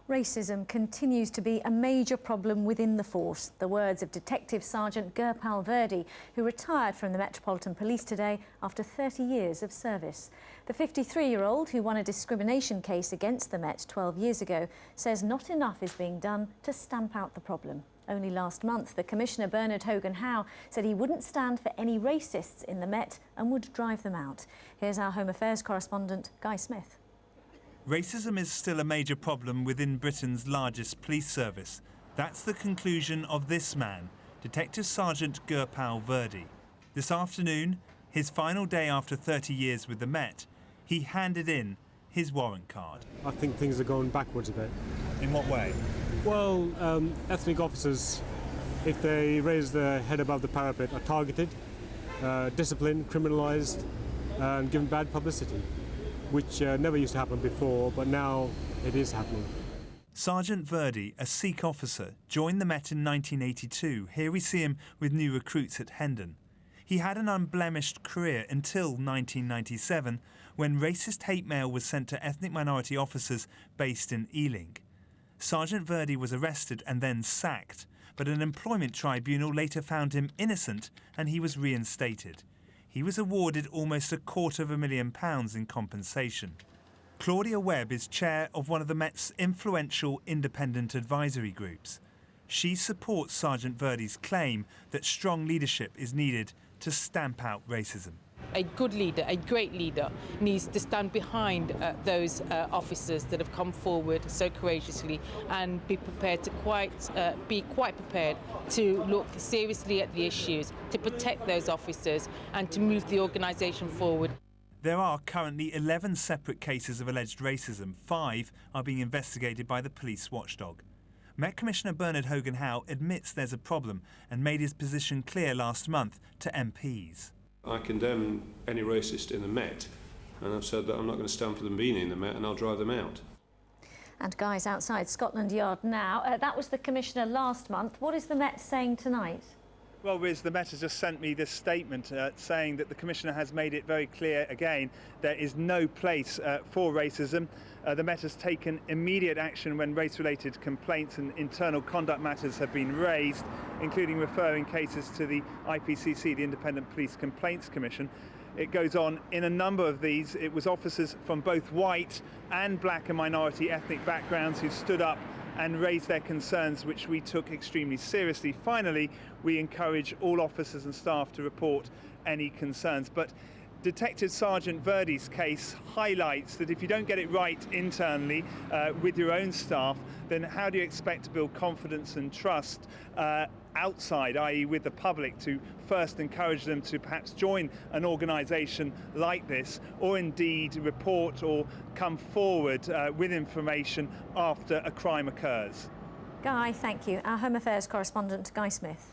Racism continues to be a major problem within the force. The words of Detective Sergeant Gurpal Virdi, who retired from the Metropolitan Police today after 30 years of service. The 53-year-old, who won a discrimination case against the Met 12 years ago, says not enough is being done to stamp out the problem. Only last month, the Commissioner Bernard Hogan-Howe said he wouldn't stand for any racists in the Met and would drive them out. Here's our Home Affairs correspondent, Guy Smith. Racism is still a major problem within Britain's largest police service. That's the conclusion of this man, Detective Sergeant Gurpal Virdi. This afternoon, his final day after 30 years with the Met, he handed in his warrant card. I think things are going backwards a bit. In what way? Well, ethnic officers, if they raise their head above the parapet, are targeted, disciplined, criminalised, and given bad publicity, which never used to happen before, but now it is happening. Sergeant Virdi, a Sikh officer, joined the Met in 1982. Here we see him with new recruits at Hendon. He had an unblemished career until 1997, when racist hate mail was sent to ethnic minority officers based in Ealing. Sergeant Virdi was arrested and then sacked, but an employment tribunal later found him innocent and he was reinstated. He was awarded almost £250,000 in compensation. Claudia Webb is chair of one of the Met's influential independent advisory groups. She supports Sergeant Virdi's claim that strong leadership is needed to stamp out racism. A good leader, a great leader, needs to stand behind those officers that have come forward so courageously and be prepared to be quite prepared to look seriously at the issues, to protect those officers and to move the organisation forward. There are currently 11 separate cases of alleged racism. 5 are being investigated by the police watchdog. Met Commissioner Bernard Hogan-Howe admits there's a problem and made his position clear last month to MPs. I condemn any racist in the Met, and I've said that I'm not going to stand for them being in the Met and I'll drive them out. And guys, outside Scotland Yard now. That was the Commissioner last month. What is the Met saying tonight? Well, Riz, the Met has just sent me this statement saying that the Commissioner has made it very clear again there is no place for racism. The Met has taken immediate action when race-related complaints and internal conduct matters have been raised, including referring cases to the IPCC, the Independent Police Complaints Commission. It goes on, in a number of these, it was officers from both white and black and minority ethnic backgrounds who stood up and raised their concerns, which we took extremely seriously. Finally, we encourage all officers and staff to report any concerns. But Detective Sergeant Virdi's case highlights that if you don't get it right internally with your own staff, then how do you expect to build confidence and trust outside, i.e. with the public, to first encourage them to perhaps join an organisation like this, or indeed report or come forward with information after a crime occurs? Guy, thank you. Our Home Affairs correspondent, Guy Smith.